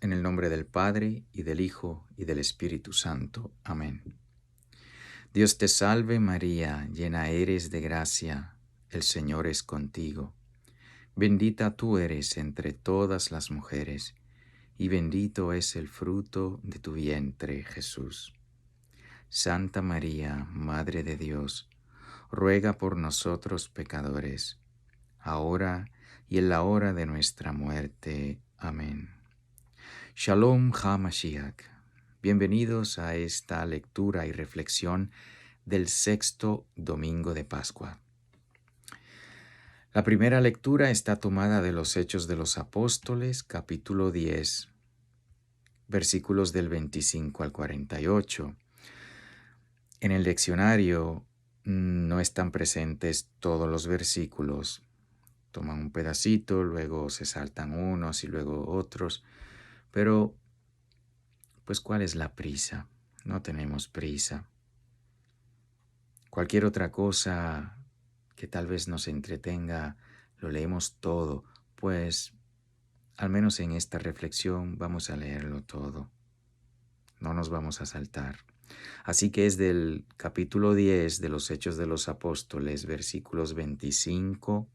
En el nombre del Padre, y del Hijo, y del Espíritu Santo. Amén. Dios te salve María, llena eres de gracia, el Señor es contigo. Bendita tú eres entre todas las mujeres, y bendito es el fruto de tu vientre, Jesús. Santa María, Madre de Dios, ruega por nosotros pecadores, ahora y en la hora de nuestra muerte. Amén. Shalom HaMashiach. Bienvenidos a esta lectura y reflexión del sexto domingo de Pascua. La primera lectura está tomada de los Hechos de los Apóstoles, capítulo 10, versículos del 25 al 48. En el leccionario no están presentes todos los versículos. Toman un pedacito, luego se saltan unos y luego otros, pero pues ¿cuál es la prisa? No tenemos prisa. Cualquier otra cosa que tal vez nos entretenga, lo leemos todo, pues al menos en esta reflexión vamos a leerlo todo. No nos vamos a saltar. Así que es del capítulo 10 de los Hechos de los Apóstoles, versículos 25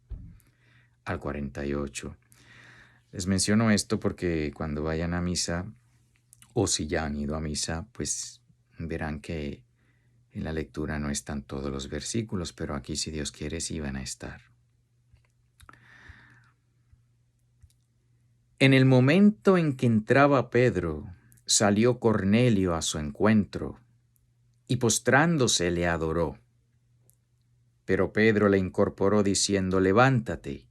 al 48. Les menciono esto porque cuando vayan a misa, o si ya han ido a misa, pues verán que en la lectura no están todos los versículos, pero aquí, si Dios quiere, sí van a estar. En el momento en que entraba Pedro, salió Cornelio a su encuentro y postrándose le adoró. Pero Pedro le incorporó diciendo: levántate,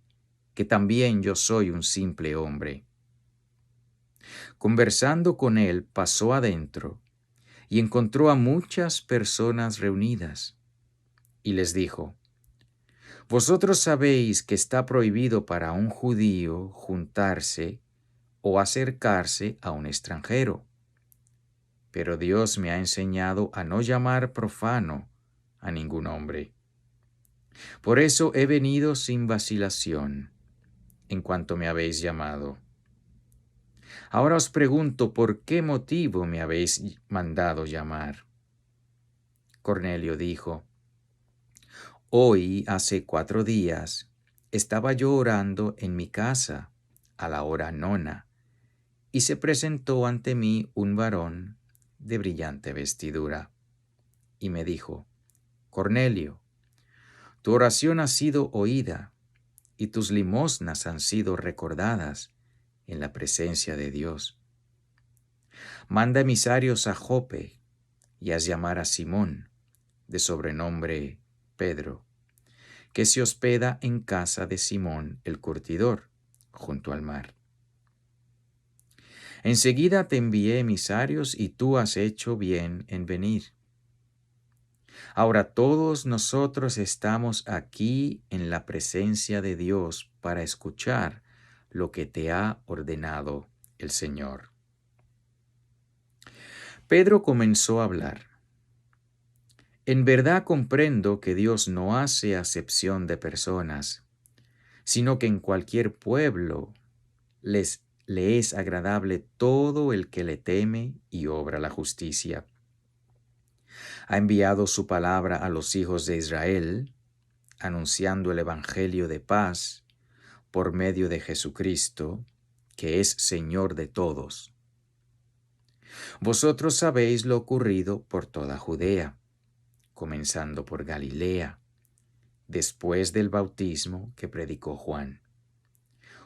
que también yo soy un simple hombre. Conversando con él, pasó adentro y encontró a muchas personas reunidas, y les dijo: vosotros sabéis que está prohibido para un judío juntarse o acercarse a un extranjero, pero Dios me ha enseñado a no llamar profano a ningún hombre. Por eso he venido sin vacilación, en cuanto me habéis llamado. Ahora os pregunto, ¿por qué motivo me habéis mandado llamar? Cornelio dijo: hoy, hace 4 días, estaba yo orando en mi casa a la hora 9, y se presentó ante mí un varón de brillante vestidura, y me dijo: Cornelio, tu oración ha sido oída, y tus limosnas han sido recordadas en la presencia de Dios. Manda emisarios a Jope, y haz llamar a Simón, de sobrenombre Pedro, que se hospeda en casa de Simón el curtidor, junto al mar. Enseguida te envié emisarios y tú has hecho bien en venir. Ahora todos nosotros estamos aquí en la presencia de Dios para escuchar lo que te ha ordenado el Señor. Pedro comenzó a hablar. En verdad comprendo que Dios no hace acepción de personas, sino que en cualquier pueblo le es agradable todo el que le teme y obra la justicia. Ha enviado su palabra a los hijos de Israel, anunciando el evangelio de paz por medio de Jesucristo, que es Señor de todos. Vosotros sabéis lo ocurrido por toda Judea, comenzando por Galilea, después del bautismo que predicó Juan,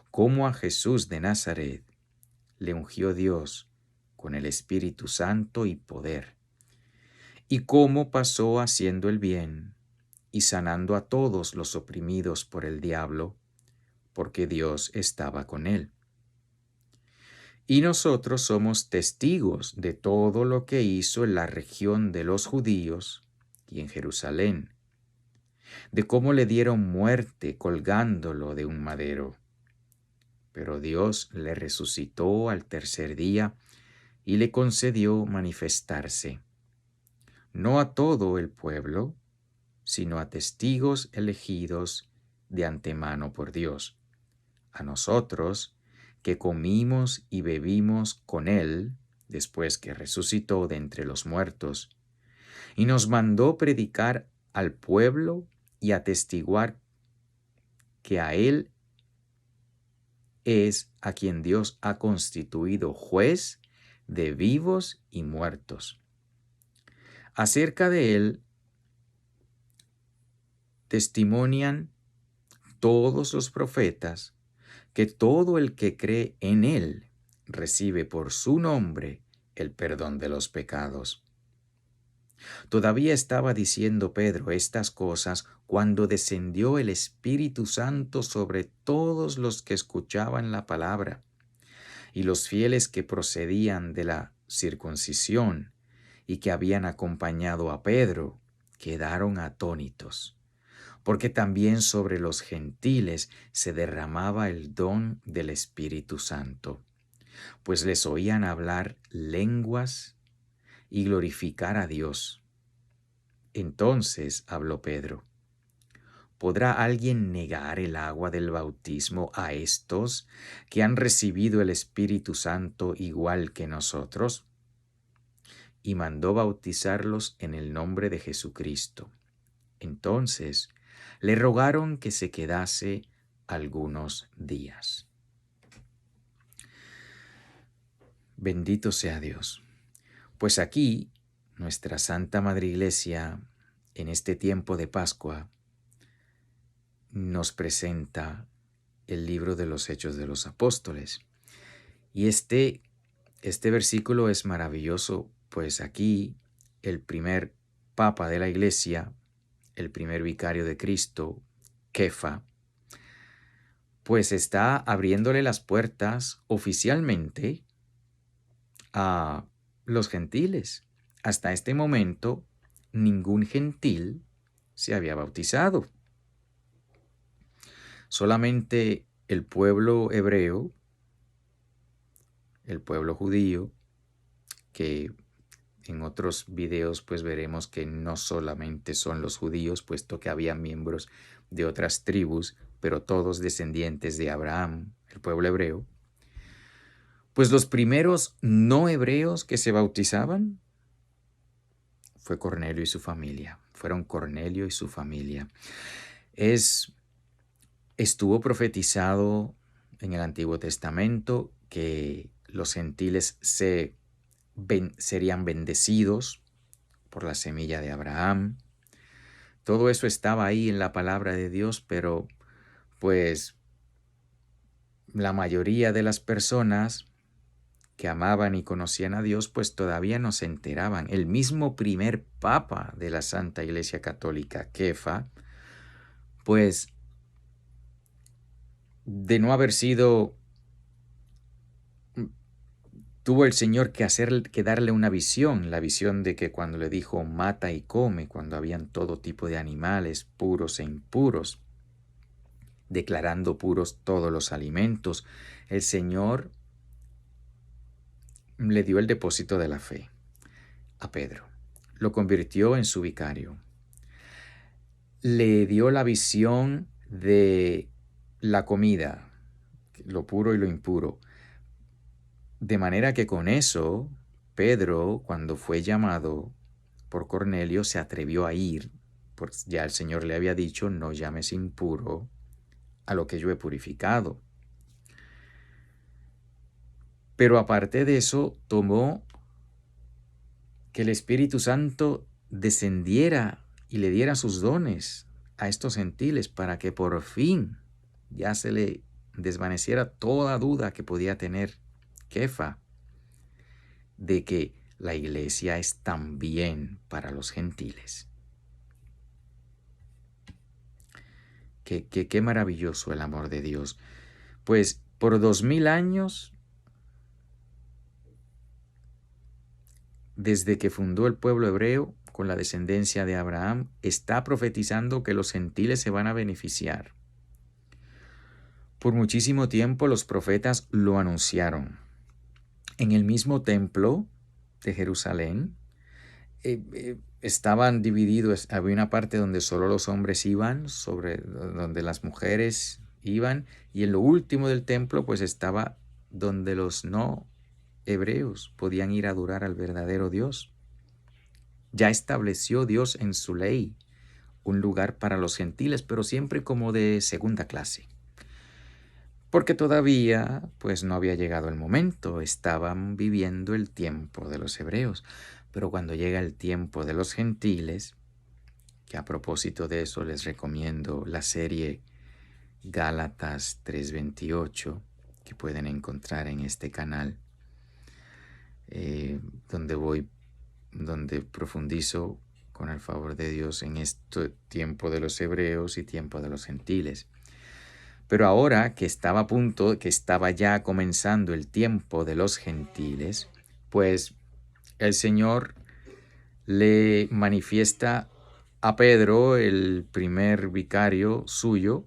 cómo a Jesús de Nazaret le ungió Dios con el Espíritu Santo y poder, y cómo pasó haciendo el bien y sanando a todos los oprimidos por el diablo, porque Dios estaba con él. Y nosotros somos testigos de todo lo que hizo en la región de los judíos y en Jerusalén, de cómo le dieron muerte colgándolo de un madero. Pero Dios le resucitó al tercer día y le concedió manifestarse, no a todo el pueblo, sino a testigos elegidos de antemano por Dios, a nosotros, que comimos y bebimos con él después que resucitó de entre los muertos, y nos mandó predicar al pueblo y atestiguar que a él es a quien Dios ha constituido juez de vivos y muertos. Acerca de él testimonian todos los profetas que todo el que cree en él recibe por su nombre el perdón de los pecados. Todavía estaba diciendo Pedro estas cosas cuando descendió el Espíritu Santo sobre todos los que escuchaban la palabra, y los fieles que procedían de la circuncisión y que habían acompañado a Pedro quedaron atónitos, porque también sobre los gentiles se derramaba el don del Espíritu Santo, pues les oían hablar lenguas y glorificar a Dios. Entonces habló Pedro: ¿podrá alguien negar el agua del bautismo a estos que han recibido el Espíritu Santo igual que nosotros? Y mandó bautizarlos en el nombre de Jesucristo. Entonces le rogaron que se quedase algunos días. Bendito sea Dios. Pues aquí, nuestra Santa Madre Iglesia, en este tiempo de Pascua, nos presenta el libro de los Hechos de los Apóstoles. Y este versículo es maravilloso, pues aquí el primer papa de la Iglesia, el primer vicario de Cristo, Kefa, pues está abriéndole las puertas oficialmente a los gentiles. Hasta este momento, ningún gentil se había bautizado. Solamente el pueblo hebreo, el pueblo judío, que en otros videos pues veremos que no solamente son los judíos, puesto que había miembros de otras tribus, pero todos descendientes de Abraham, el pueblo hebreo. Pues los primeros no hebreos que se bautizaban fue Cornelio y su familia. Fueron Cornelio y su familia. Estuvo profetizado en el Antiguo Testamento que los gentiles serían bendecidos por la semilla de Abraham. Todo eso estaba ahí en la palabra de Dios, pero pues la mayoría de las personas que amaban y conocían a Dios, pues todavía no se enteraban. El mismo primer papa de la Santa Iglesia Católica, Kefa, pues de no haber sido, tuvo el Señor que darle una visión, la visión de que cuando le dijo mata y come, cuando habían todo tipo de animales, puros e impuros, declarando puros todos los alimentos, el Señor le dio el depósito de la fe a Pedro, lo convirtió en su vicario, le dio la visión de la comida, lo puro y lo impuro, de manera que con eso Pedro, cuando fue llamado por Cornelio, se atrevió a ir, porque ya el Señor le había dicho: no llames impuro a lo que yo he purificado. Pero aparte de eso, tomó que el Espíritu Santo descendiera y le diera sus dones a estos gentiles para que por fin ya se le desvaneciera toda duda que podía tener Kefa de que la iglesia es también para los gentiles. Qué maravilloso el amor de Dios. Pues por 2000 años, desde que fundó el pueblo hebreo con la descendencia de Abraham, está profetizando que los gentiles se van a beneficiar. Por muchísimo tiempo los profetas lo anunciaron. En el mismo templo de Jerusalén estaban divididos, había una parte donde solo los hombres iban, donde las mujeres iban, y en lo último del templo pues estaba donde los no hebreos podían ir a adorar al verdadero Dios. Ya estableció Dios en su ley un lugar para los gentiles, pero siempre como de segunda clase. Porque todavía, pues no había llegado el momento, estaban viviendo el tiempo de los hebreos. Pero cuando llega el tiempo de los gentiles, que a propósito de eso les recomiendo la serie Gálatas 3:28, que pueden encontrar en este canal, donde profundizo con el favor de Dios en este tiempo de los hebreos y tiempo de los gentiles. Pero ahora que estaba ya comenzando el tiempo de los gentiles, pues el Señor le manifiesta a Pedro, el primer vicario suyo,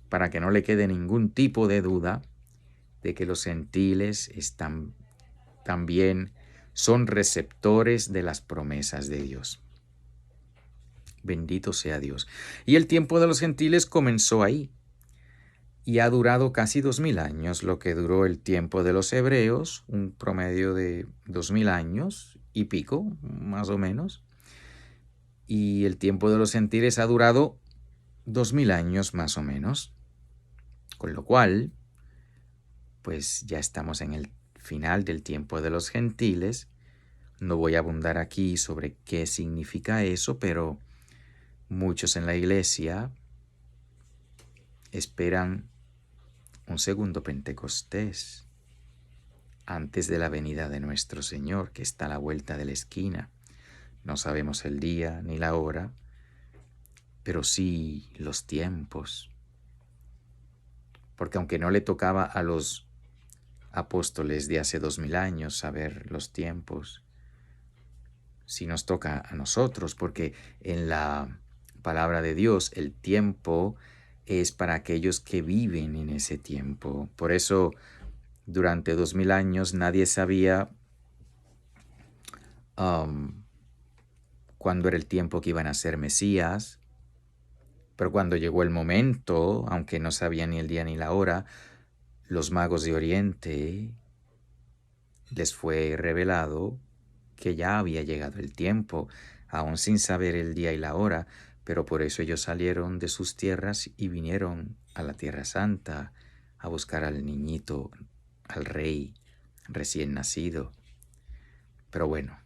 para que no le quede ningún tipo de duda de que los gentiles también son receptores de las promesas de Dios. Bendito sea Dios. Y el tiempo de los gentiles comenzó ahí y ha durado casi 2000 años, lo que duró el tiempo de los hebreos, un promedio de 2000 años y pico, más o menos. Y el tiempo de los gentiles ha durado 2000 años más o menos. Con lo cual, pues ya estamos en el final del tiempo de los gentiles. No voy a abundar aquí sobre qué significa eso, pero muchos en la iglesia esperan un segundo Pentecostés antes de la venida de nuestro Señor, que está a la vuelta de la esquina. No sabemos el día ni la hora, pero sí los tiempos. Porque aunque no le tocaba a los apóstoles de hace 2000 años saber los tiempos, sí nos toca a nosotros, porque en la palabra de Dios el tiempo es para aquellos que viven en ese tiempo. Por eso durante 2000 años nadie sabía cuándo era el tiempo que iban a ser Mesías, pero cuando llegó el momento, aunque no sabían ni el día ni la hora, los magos de Oriente les fue revelado que ya había llegado el tiempo, aún sin saber el día y la hora, pero por eso ellos salieron de sus tierras y vinieron a la Tierra Santa a buscar al niñito, al rey recién nacido. Pero bueno,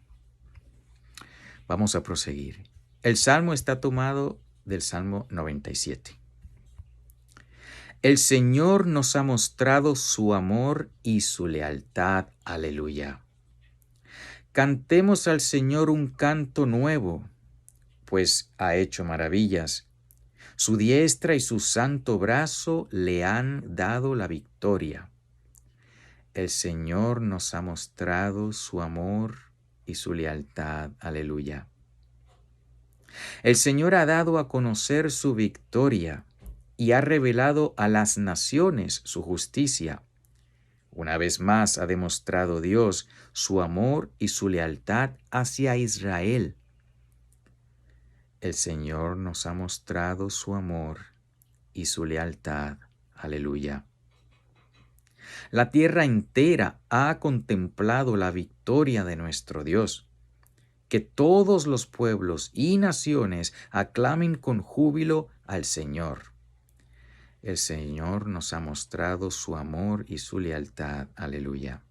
vamos a proseguir. El salmo está tomado del Salmo 97. El Señor nos ha mostrado su amor y su lealtad. Aleluya. Cantemos al Señor un canto nuevo, pues ha hecho maravillas. Su diestra y su santo brazo le han dado la victoria. El Señor nos ha mostrado su amor y su lealtad. Aleluya. El Señor ha dado a conocer su victoria y ha revelado a las naciones su justicia. Una vez más ha demostrado Dios su amor y su lealtad hacia Israel. El Señor nos ha mostrado su amor y su lealtad. Aleluya. La tierra entera ha contemplado la victoria de nuestro Dios. Que todos los pueblos y naciones aclamen con júbilo al Señor. El Señor nos ha mostrado su amor y su lealtad. Aleluya.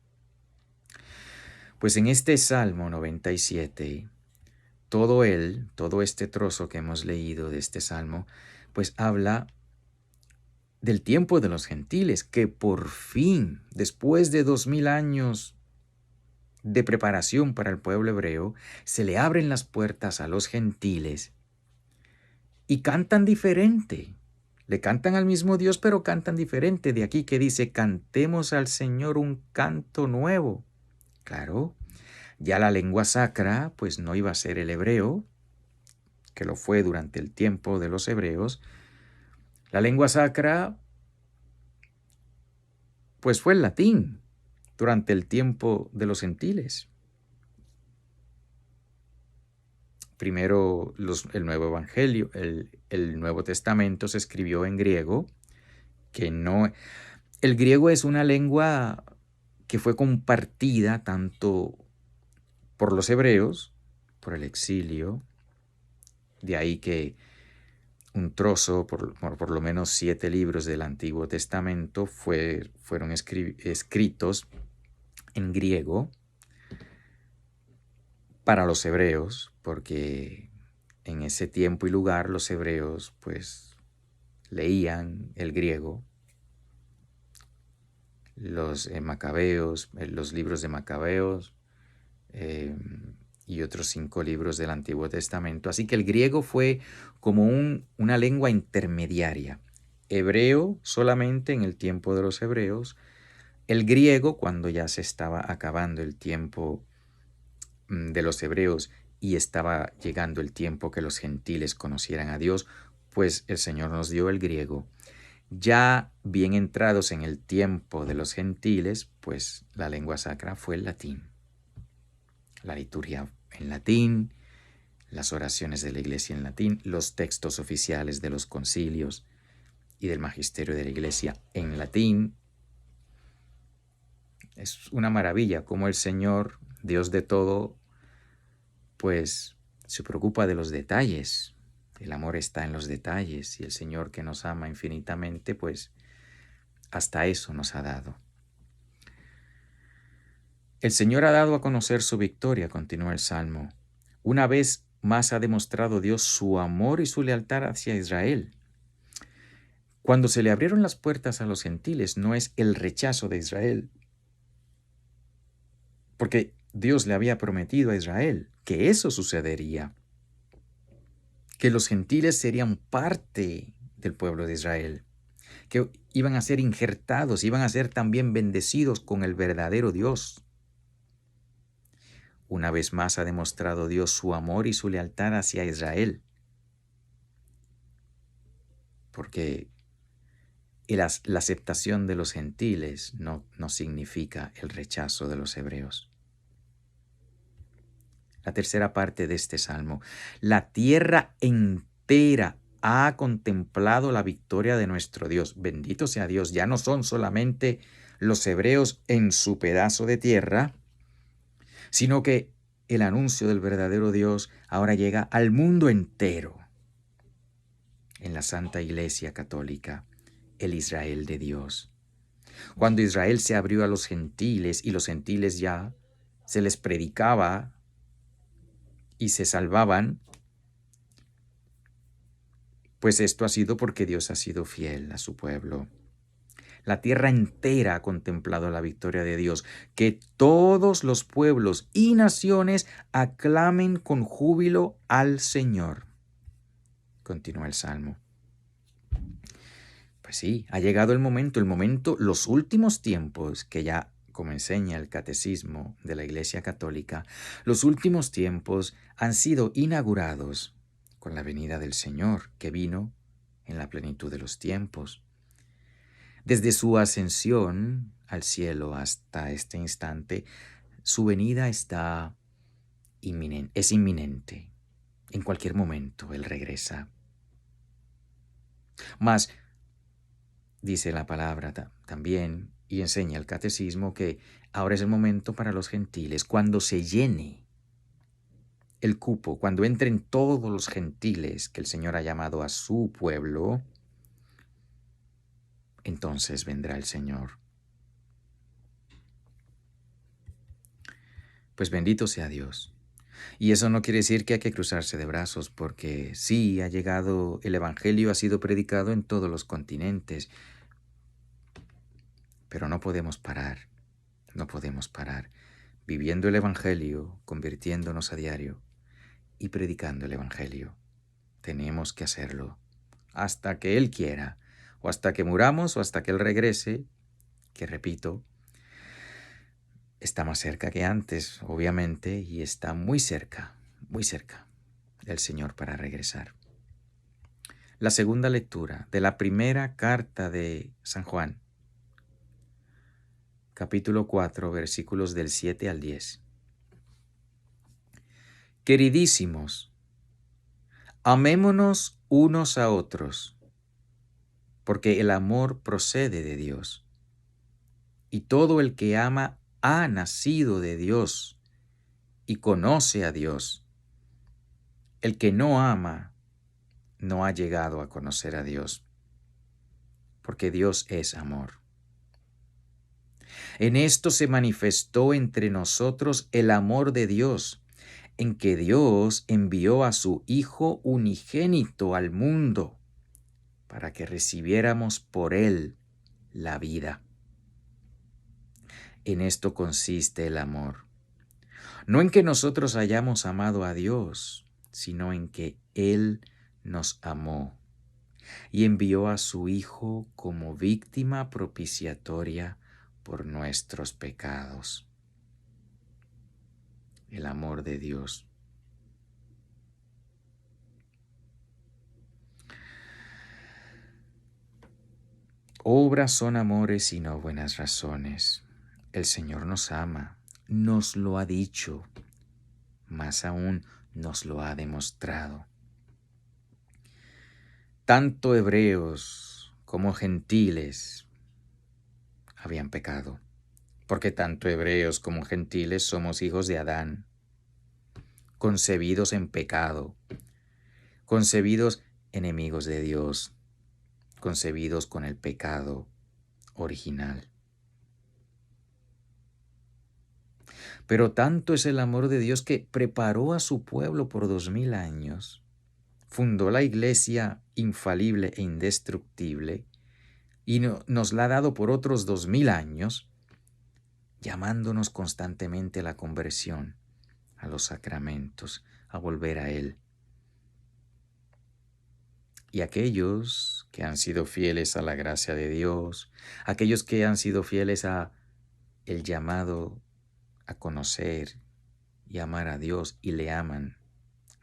Pues en este Salmo 97, todo este trozo que hemos leído de este Salmo, pues habla del tiempo de los gentiles, que por fin, después de 2000 años de preparación para el pueblo hebreo, se le abren las puertas a los gentiles y cantan diferente. Le cantan al mismo Dios, pero cantan diferente. De aquí que dice, cantemos al Señor un canto nuevo. Claro, ya la lengua sacra, pues no iba a ser el hebreo, que lo fue durante el tiempo de los hebreos. La lengua sacra, pues fue el latín durante el tiempo de los gentiles. Primero el Nuevo Evangelio, el Nuevo Testamento se escribió en griego, el griego es una lengua que fue compartida tanto por los hebreos, por el exilio, de ahí que un trozo, por lo menos 7 libros del Antiguo Testamento fueron escritos en griego para los hebreos, porque en ese tiempo y lugar los hebreos pues leían el griego, los macabeos, los libros de Macabeos eh, y otros 5 libros del Antiguo Testamento. Así que el griego fue como una lengua intermediaria. Hebreo solamente en el tiempo de los hebreos, el griego cuando ya se estaba acabando el tiempo de los hebreos y estaba llegando el tiempo que los gentiles conocieran a Dios, pues el Señor nos dio el griego. Ya bien entrados en el tiempo de los gentiles, pues la lengua sacra fue el latín. La liturgia en latín, las oraciones de la iglesia en latín, los textos oficiales de los concilios y del magisterio de la iglesia en latín. Es una maravilla cómo el Señor, Dios de todo, pues se preocupa de los detalles. El amor está en los detalles y el Señor que nos ama infinitamente, pues hasta eso nos ha dado. El Señor ha dado a conocer su victoria, continúa el Salmo. Una vez más ha demostrado Dios su amor y su lealtad hacia Israel. Cuando se le abrieron las puertas a los gentiles, no es el rechazo de Israel, porque Dios le había prometido a Israel que eso sucedería, que los gentiles serían parte del pueblo de Israel, que iban a ser injertados, iban a ser también bendecidos con el verdadero Dios. Una vez más ha demostrado Dios su amor y su lealtad hacia Israel, porque la aceptación de los gentiles no significa el rechazo de los hebreos. La tercera parte de este salmo. La tierra entera ha contemplado la victoria de nuestro Dios. Bendito sea Dios. Ya no son solamente los hebreos en su pedazo de tierra, sino que el anuncio del verdadero Dios ahora llega al mundo entero. En la Santa Iglesia Católica, el Israel de Dios. Cuando Israel se abrió a los gentiles y los gentiles ya se les predicaba y se salvaban, pues esto ha sido porque Dios ha sido fiel a su pueblo. La tierra entera ha contemplado la victoria de Dios. Que todos los pueblos y naciones aclamen con júbilo al Señor. Continúa el Salmo. Pues sí, ha llegado el momento, los últimos tiempos, que ya, como enseña el catecismo de la Iglesia Católica, los últimos tiempos han sido inaugurados con la venida del Señor, que vino en la plenitud de los tiempos. Desde su ascensión al cielo hasta este instante, su venida es inminente. En cualquier momento Él regresa. Mas, dice la palabra también, y enseña el catecismo, que ahora es el momento para los gentiles, cuando se llene el cupo, cuando entren todos los gentiles que el Señor ha llamado a su pueblo, entonces vendrá el Señor. Pues bendito sea Dios. Y eso no quiere decir que hay que cruzarse de brazos, porque sí, ha llegado, el Evangelio ha sido predicado en todos los continentes, pero no podemos parar, viviendo el Evangelio, convirtiéndonos a diario y predicando el Evangelio. Tenemos que hacerlo hasta que Él quiera, o hasta que muramos, o hasta que Él regrese, que repito, está más cerca que antes, obviamente, y está muy cerca del Señor para regresar. La segunda lectura de la primera carta de San Juan, capítulo 4, versículos del 7 al 10. Queridísimos, amémonos unos a otros, porque el amor procede de Dios. Y todo el que ama ha nacido de Dios y conoce a Dios. El que no ama no ha llegado a conocer a Dios, porque Dios es amor. En esto se manifestó entre nosotros el amor de Dios, en que Dios envió a su Hijo unigénito al mundo para que recibiéramos por él la vida. En esto consiste el amor. No en que nosotros hayamos amado a Dios, sino en que Él nos amó y envió a su Hijo como víctima propiciatoria por nuestros pecados. El amor de Dios. Obras son amores y no buenas razones. El Señor nos ama, nos lo ha dicho, más aún nos lo ha demostrado. Tanto hebreos como gentiles habían pecado, porque tanto hebreos como gentiles somos hijos de Adán, concebidos en pecado, concebidos enemigos de Dios, concebidos con el pecado original. Pero tanto es el amor de Dios que preparó a su pueblo por 2000 años, fundó la iglesia infalible e indestructible y nos la ha dado por otros 2000 años, llamándonos constantemente a la conversión, a los sacramentos, a volver a Él. Y aquellos que han sido fieles a la gracia de Dios, aquellos que han sido fieles a el llamado a conocer y amar a Dios y le aman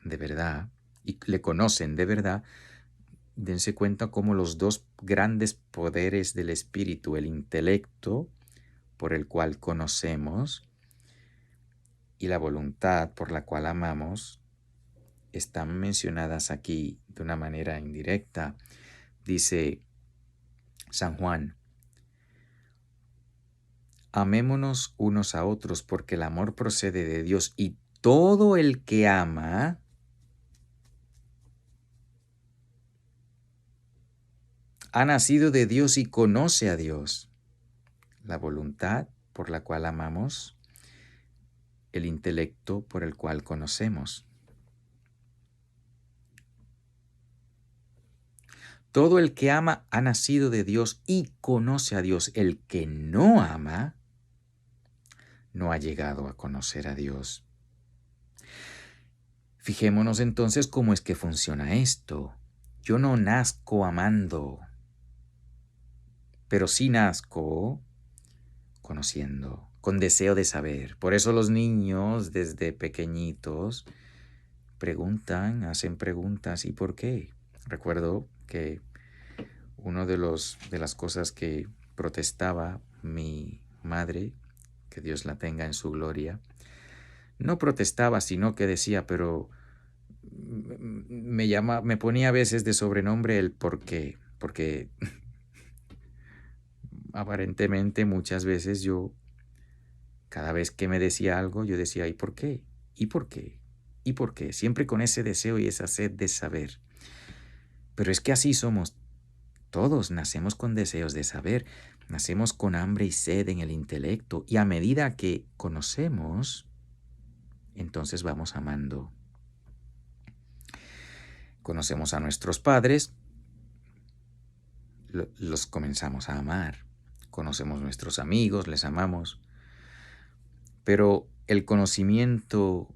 de verdad y le conocen de verdad, dense cuenta cómo los dos grandes poderes del espíritu, el intelecto por el cual conocemos y la voluntad por la cual amamos, están mencionadas aquí de una manera indirecta. Dice San Juan: amémonos unos a otros porque el amor procede de Dios y todo el que ama ha nacido de Dios y conoce a Dios. La voluntad por la cual amamos, el intelecto por el cual conocemos. Todo el que ama ha nacido de Dios y conoce a Dios. El que no ama no ha llegado a conocer a Dios. Fijémonos entonces cómo es que funciona esto. Yo no nazco amando, pero sí nazco conociendo, con deseo de saber. Por eso los niños desde pequeñitos preguntan, hacen preguntas. ¿Y por qué? Recuerdo que una de las cosas que protestaba mi madre, que Dios la tenga en su gloria, no protestaba, sino que decía, pero me ponía a veces de sobrenombre el por qué, porque aparentemente muchas veces yo, cada vez que me decía algo, yo decía, ¿y por qué? ¿Y por qué? ¿Y por qué? Siempre con ese deseo y esa sed de saber. Pero es que así somos todos, nacemos con deseos de saber, nacemos con hambre y sed en el intelecto, y a medida que conocemos, entonces vamos amando. Conocemos a nuestros padres, los comenzamos a amar. Conocemos a nuestros amigos, les amamos. Pero el conocimiento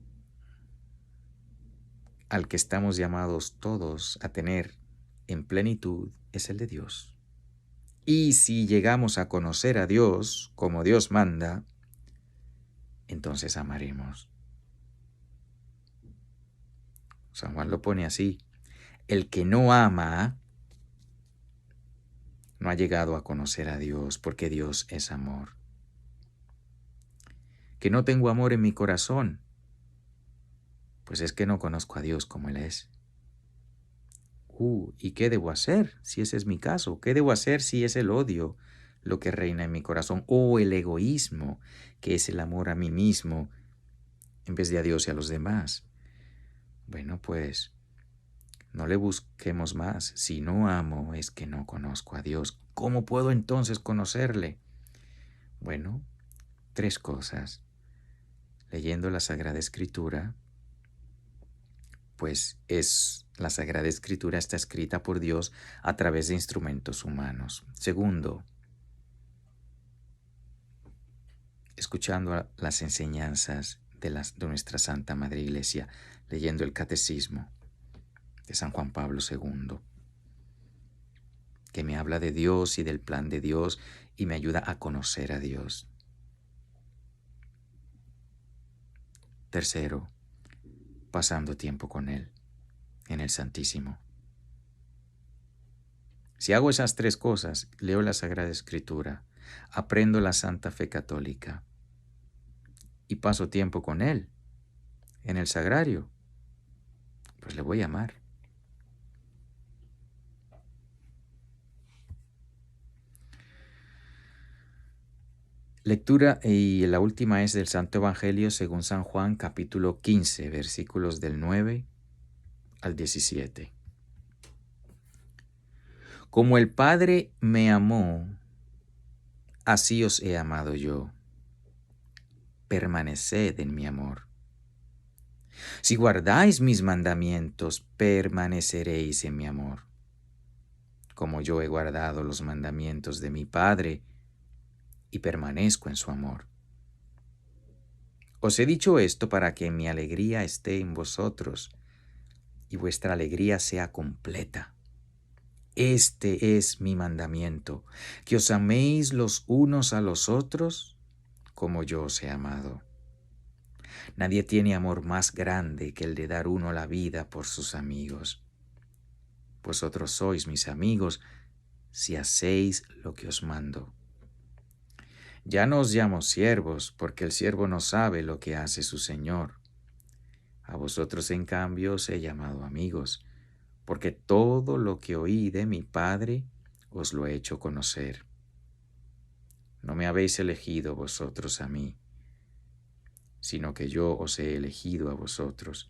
al que estamos llamados todos a tener en plenitud es el de Dios. Y si llegamos a conocer a Dios como Dios manda, entonces amaremos. San Juan lo pone así: el que no ama no ha llegado a conocer a Dios, porque Dios es amor. Que no tengo amor en mi corazón, pues es que no conozco a Dios como Él es. ¿Y qué debo hacer si ese es mi caso? ¿Qué debo hacer si es el odio, lo que reina en mi corazón, o el egoísmo, que es el amor a mí mismo en vez de a Dios y a los demás. Bueno, pues no le busquemos más. Si no amo es que no conozco a Dios. ¿Cómo puedo entonces conocerle? Bueno, tres cosas. Leyendo la Sagrada Escritura, pues la Sagrada Escritura está escrita por Dios a través de instrumentos humanos. Segundo, escuchando las enseñanzas de nuestra Santa Madre Iglesia, leyendo el Catecismo de San Juan Pablo II, que me habla de Dios y del plan de Dios y me ayuda a conocer a Dios. Tercero, pasando tiempo con Él en el Santísimo. Si hago esas tres cosas, leo la Sagrada Escritura, aprendo la Santa Fe Católica y paso tiempo con Él en el Sagrario, pues le voy a amar. Lectura y la última es del Santo Evangelio según San Juan, capítulo 15, versículos del 9 al 17. Como el Padre me amó, así os he amado yo. Permaneced en mi amor. Si guardáis mis mandamientos, permaneceréis en mi amor. Como yo he guardado los mandamientos de mi Padre y permanezco en su amor. Os he dicho esto para que mi alegría esté en vosotros y vuestra alegría sea completa. Este es mi mandamiento, que os améis los unos a los otros como yo os he amado. Nadie tiene amor más grande que el de dar uno la vida por sus amigos. Vosotros sois mis amigos si hacéis lo que os mando. Ya no os llamo siervos, porque el siervo no sabe lo que hace su Señor. A vosotros, en cambio, os he llamado amigos, porque todo lo que oí de mi Padre os lo he hecho conocer. No me habéis elegido vosotros a mí, sino que yo os he elegido a vosotros,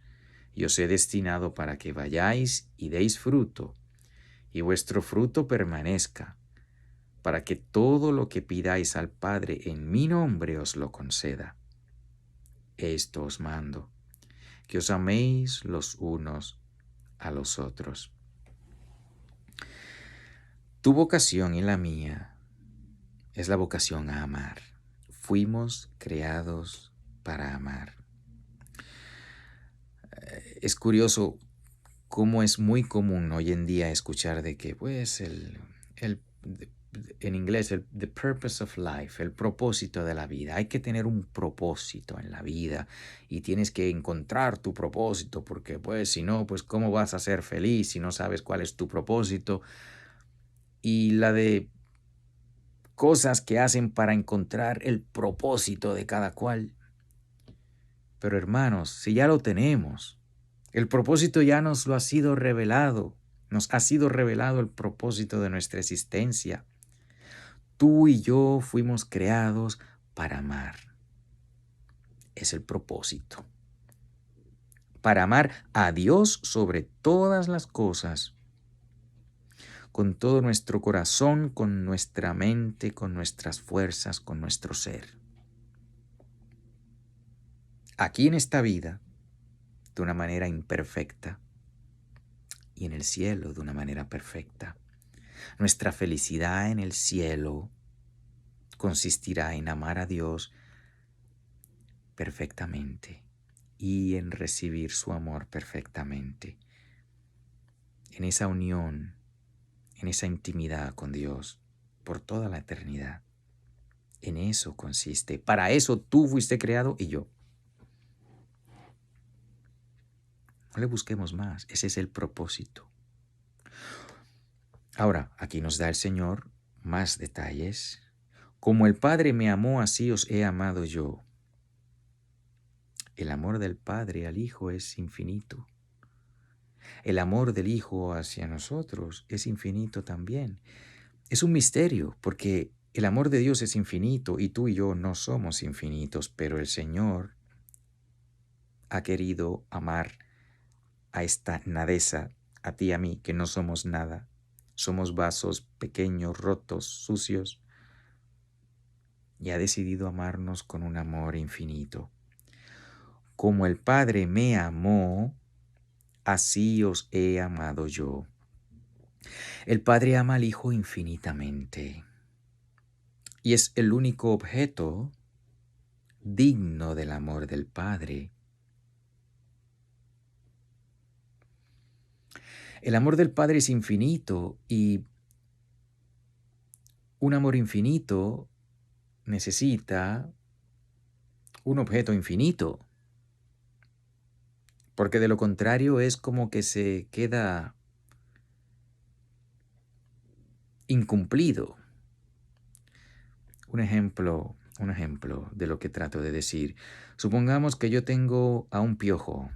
y os he destinado para que vayáis y deis fruto, y vuestro fruto permanezca, para que todo lo que pidáis al Padre en mi nombre os lo conceda. Esto os mando, que os améis los unos a los otros. Tu vocación y la mía es la vocación a amar. Fuimos creados para amar. Es curioso cómo es muy común hoy en día escuchar de que, pues, en inglés, the purpose of life, el propósito de la vida. Hay que tener un propósito en la vida y tienes que encontrar tu propósito porque, pues, si no, pues, ¿cómo vas a ser feliz si no sabes cuál es tu propósito? Y la de cosas que hacen para encontrar el propósito de cada cual. Pero hermanos, si ya lo tenemos, el propósito ya nos lo ha sido revelado, nos ha sido revelado el propósito de nuestra existencia. Tú y yo fuimos creados para amar. Es el propósito. Para amar a Dios sobre todas las cosas, con todo nuestro corazón, con nuestra mente, con nuestras fuerzas, con nuestro ser. Aquí en esta vida, de una manera imperfecta, y en el cielo de una manera perfecta. Nuestra felicidad en el cielo consistirá en amar a Dios perfectamente y en recibir su amor perfectamente. En esa unión, en esa intimidad con Dios por toda la eternidad. En eso consiste. Para eso tú fuiste creado y yo. No le busquemos más. Ese es el propósito. Ahora, aquí nos da el Señor más detalles. Como el Padre me amó, así os he amado yo. El amor del Padre al Hijo es infinito. El amor del Hijo hacia nosotros es infinito también. Es un misterio porque El amor de Dios es infinito y tú y yo no somos infinitos, pero el Señor ha querido amar a esta nadeza, a ti y a mí, que no somos nada. Somos vasos pequeños, rotos, sucios, y ha decidido amarnos con un amor infinito. Como el Padre me amó, así os he amado yo. El Padre ama al Hijo infinitamente y es el único objeto digno del amor del Padre. El amor del Padre es infinito y un amor infinito necesita un objeto infinito, porque de lo contrario es como que se queda incumplido. Un ejemplo de lo que trato de decir. Supongamos que yo tengo a un piojo.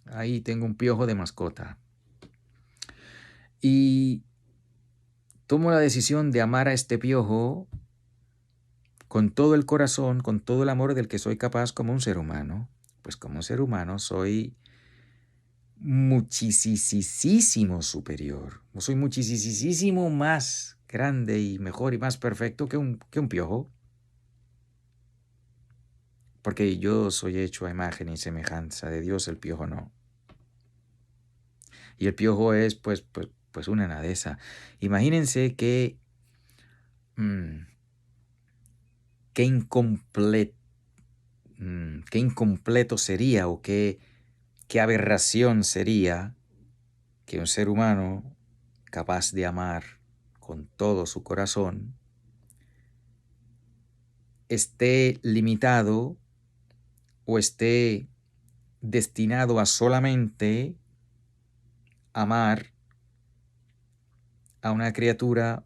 Ahí tengo un piojo de mascota. Y tomo la decisión de amar a este piojo con todo el corazón, con todo el amor del que soy capaz como un ser humano. Pues como ser humano soy muchísimo superior. Soy muchísimo más grande y mejor y más perfecto que un piojo. Porque yo soy hecho a imagen y semejanza de Dios, el piojo no. Y el piojo es pues una nadeza. Imagínense mm, qué incompleto, qué incompleto sería o qué aberración sería que un ser humano capaz de amar con todo su corazón esté limitado o esté destinado a solamente amar a una criatura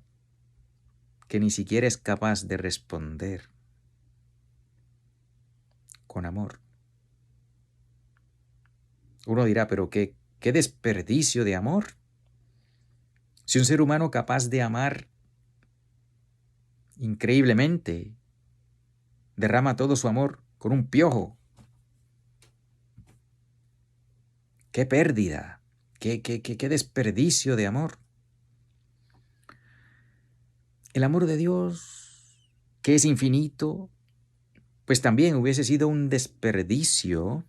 que ni siquiera es capaz de responder con amor. Uno dirá, pero qué desperdicio de amor. Si un ser humano capaz de amar increíblemente derrama todo su amor con un piojo, qué pérdida, qué desperdicio de amor. El amor de Dios, que es infinito, pues también hubiese sido un desperdicio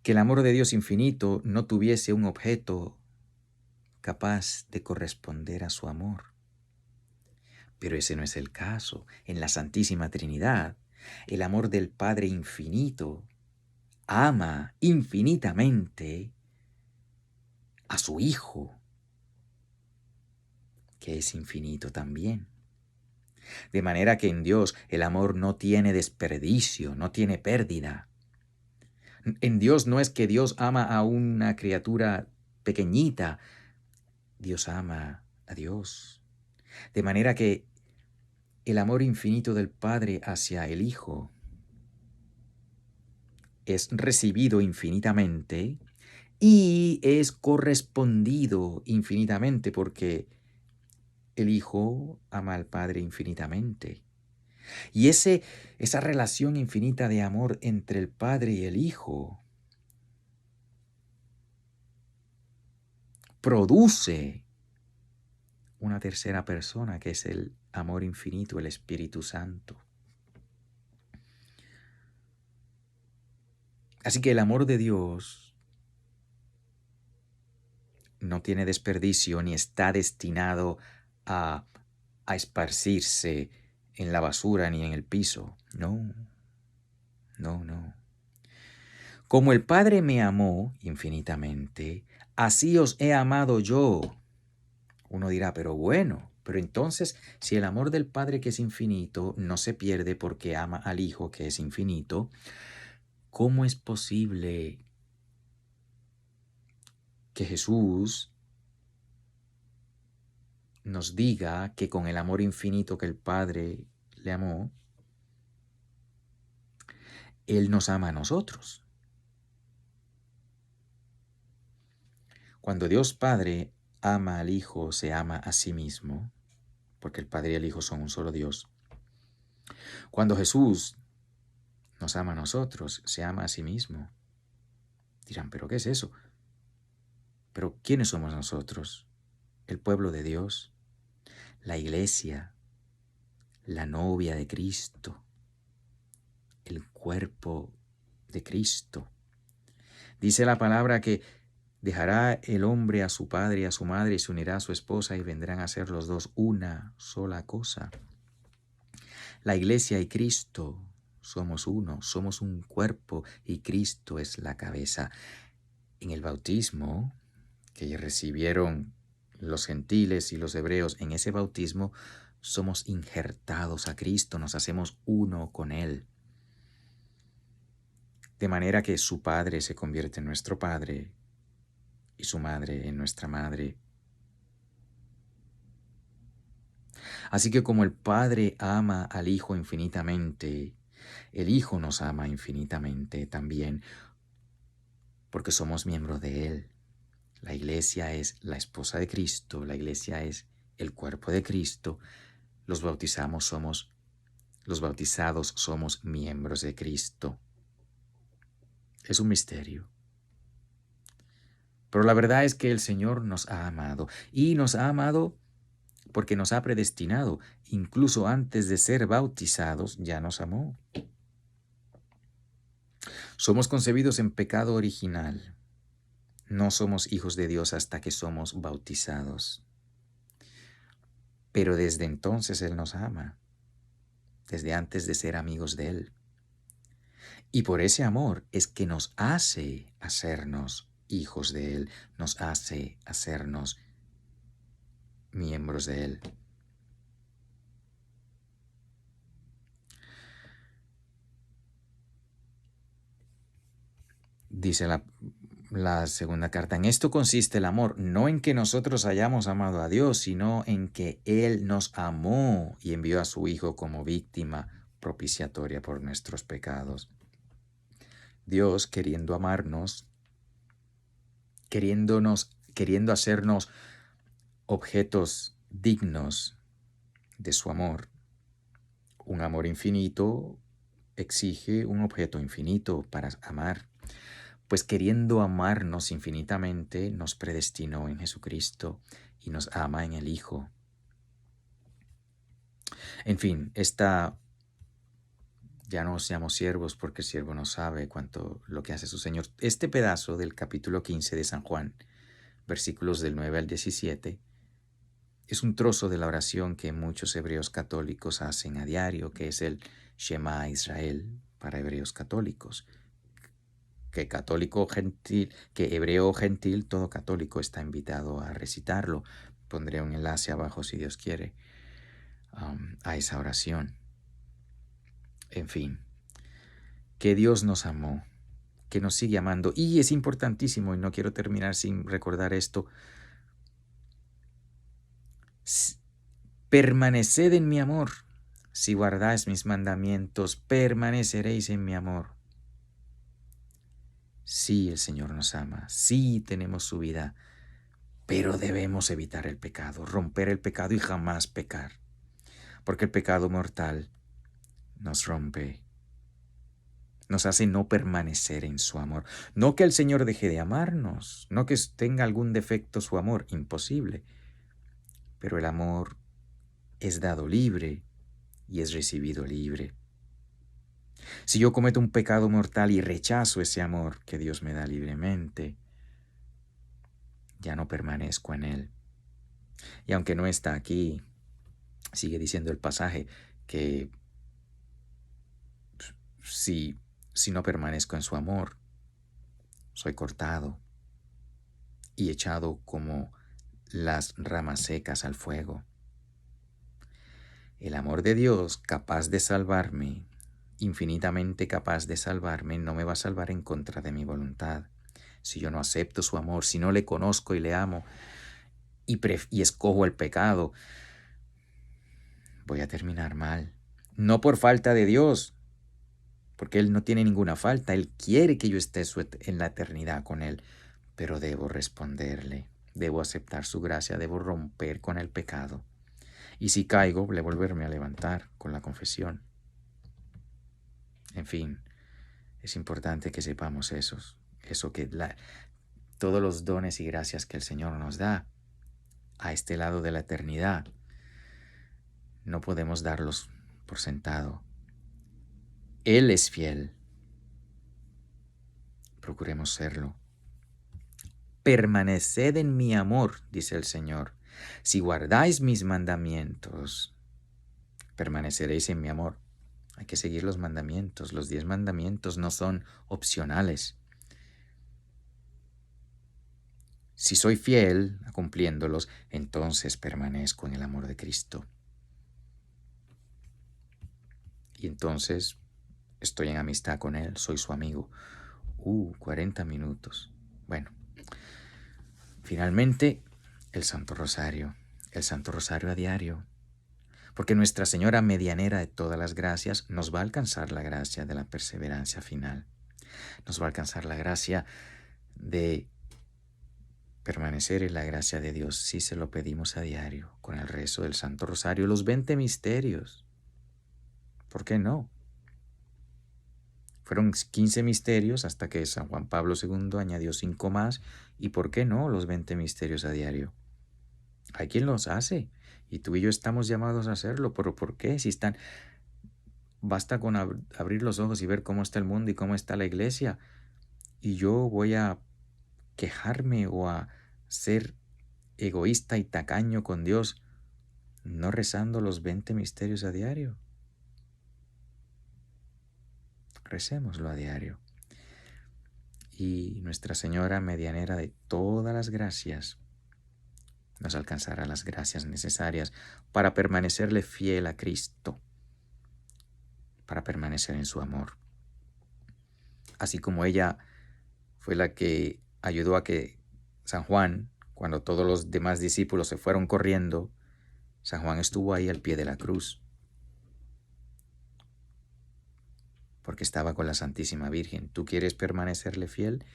que el amor de Dios infinito no tuviese un objeto capaz de corresponder a su amor. Pero ese no es el caso. En la Santísima Trinidad, el amor del Padre infinito ama infinitamente a su Hijo, que es infinito también. De manera que en Dios el amor no tiene desperdicio, no tiene pérdida. En Dios no es que Dios ama a una criatura pequeñita, Dios ama a Dios. De manera que el amor infinito del Padre hacia el Hijo es recibido infinitamente y es correspondido infinitamente porque el Hijo ama al Padre infinitamente. Y esa relación infinita de amor entre el Padre y el Hijo produce una tercera persona que es el amor infinito, el Espíritu Santo. Así que el amor de Dios no tiene desperdicio ni está destinado a esparcirse en la basura ni en el piso. No, no. Como el Padre me amó infinitamente, así os he amado yo. Uno dirá, pero entonces, si el amor del Padre que es infinito no se pierde porque ama al Hijo que es infinito, ¿cómo es posible que Jesús nos diga que con el amor infinito que el Padre le amó, Él nos ama a nosotros? Cuando Dios Padre ama al Hijo, se ama a sí mismo, porque el Padre y el Hijo son un solo Dios. Cuando Jesús nos ama a nosotros, se ama a sí mismo. Dirán, ¿pero qué es eso? ¿Pero quiénes somos nosotros? El pueblo de Dios, la iglesia, la novia de Cristo, el cuerpo de Cristo. Dice la palabra que dejará el hombre a su padre y a su madre y se unirá a su esposa y vendrán a ser los dos una sola cosa. La iglesia y Cristo somos uno, somos un cuerpo y Cristo es la cabeza. En el bautismo que recibieron los gentiles y los hebreos, en ese bautismo somos injertados a Cristo, nos hacemos uno con Él. De manera que su Padre se convierte en nuestro Padre y su Madre en nuestra Madre. Así que como el Padre ama al Hijo infinitamente, el Hijo nos ama infinitamente también, porque somos miembros de Él. La iglesia es la esposa de Cristo, la iglesia es el cuerpo de Cristo. Los bautizados somos miembros de Cristo. Es un misterio. Pero la verdad es que el Señor nos ha amado y nos ha amado porque nos ha predestinado. Incluso antes de ser bautizados ya nos amó. Somos concebidos en pecado original. No somos hijos de Dios hasta que somos bautizados. Pero desde entonces Él nos ama, desde antes de ser amigos de Él. Y por ese amor es que nos hace hacernos hijos de Él, nos hace hacernos miembros de Él. Dice la segunda carta, en esto consiste el amor, no en que nosotros hayamos amado a Dios, sino en que Él nos amó y envió a su Hijo como víctima propiciatoria por nuestros pecados. Dios, queriendo amarnos, queriendo hacernos objetos dignos de su amor. Un amor infinito exige un objeto infinito para amar. Pues queriendo amarnos infinitamente, nos predestinó en Jesucristo y nos ama en el Hijo. En fin, ya no seamos siervos porque el siervo no sabe cuánto lo que hace su Señor. Este pedazo del capítulo 15 de San Juan, versículos del 9 al 17, es un trozo de la oración que muchos hebreos católicos hacen a diario, que es el Shema Israel para hebreos católicos. Que católico gentil, que hebreo o gentil, todo católico está invitado a recitarlo. Pondré un enlace abajo si Dios quiere a esa oración. En fin, que Dios nos amó, que nos sigue amando. Y es importantísimo, y no quiero terminar sin recordar esto, permaneced en mi amor. Si guardáis mis mandamientos, permaneceréis en mi amor. Sí, el Señor nos ama, sí tenemos su vida, pero debemos evitar el pecado, romper el pecado y jamás pecar, porque el pecado mortal nos rompe, nos hace no permanecer en su amor. No que el Señor deje de amarnos, no que tenga algún defecto su amor, imposible, pero el amor es dado libre y es recibido libre. Si yo cometo un pecado mortal y rechazo ese amor que Dios me da libremente, ya no permanezco en Él. Y aunque no está aquí, sigue diciendo el pasaje que si no permanezco en su amor, soy cortado y echado como las ramas secas al fuego. El amor de Dios, capaz de salvarme, infinitamente capaz de salvarme, no me va a salvar en contra de mi voluntad. Si yo no acepto su amor, si no le conozco y le amo y escojo el pecado, voy a terminar mal. No por falta de Dios, porque Él no tiene ninguna falta. Él quiere que yo esté en la eternidad con Él, pero debo responderle. Debo aceptar su gracia, debo romper con el pecado. Y si caigo, volverme a levantar con la confesión. En fin, es importante que sepamos todos los dones y gracias que el Señor nos da a este lado de la eternidad, no podemos darlos por sentado. Él es fiel. Procuremos serlo. Permaneced en mi amor, dice el Señor. Si guardáis mis mandamientos, permaneceréis en mi amor. Hay que seguir los mandamientos. Los 10 mandamientos no son opcionales. Si soy fiel a cumpliéndolos, entonces permanezco en el amor de Cristo. Y entonces estoy en amistad con Él, soy su amigo. 40 minutos. Bueno, finalmente, el Santo Rosario a diario. Porque Nuestra Señora, medianera de todas las gracias, nos va a alcanzar la gracia de la perseverancia final. Nos va a alcanzar la gracia de permanecer en la gracia de Dios si se lo pedimos a diario, con el rezo del Santo Rosario, los 20 misterios. ¿Por qué no? Fueron 15 misterios hasta que San Juan Pablo II añadió 5 más. ¿Y por qué no los 20 misterios a diario? Hay quien los hace y tú y yo estamos llamados a hacerlo, pero ¿por qué? Basta con abrir los ojos y ver cómo está el mundo y cómo está la iglesia, y yo voy a quejarme o a ser egoísta y tacaño con Dios, no rezando los 20 misterios a diario. Recémoslo a diario. Y Nuestra Señora, medianera de todas las gracias, nos alcanzará las gracias necesarias para permanecerle fiel a Cristo, para permanecer en su amor. Así como ella fue la que ayudó a que San Juan, cuando todos los demás discípulos se fueron corriendo, San Juan estuvo ahí al pie de la cruz, porque estaba con la Santísima Virgen. ¿Tú quieres permanecerle fiel?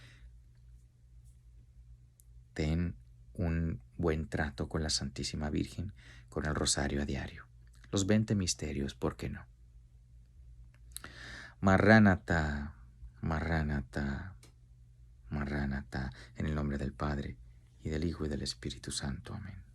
Ten un buen trato con la Santísima Virgen, con el rosario a diario. Los 20 misterios, ¿por qué no? Marránata, Marránata, Marránata, en el nombre del Padre, y del Hijo, y del Espíritu Santo. Amén.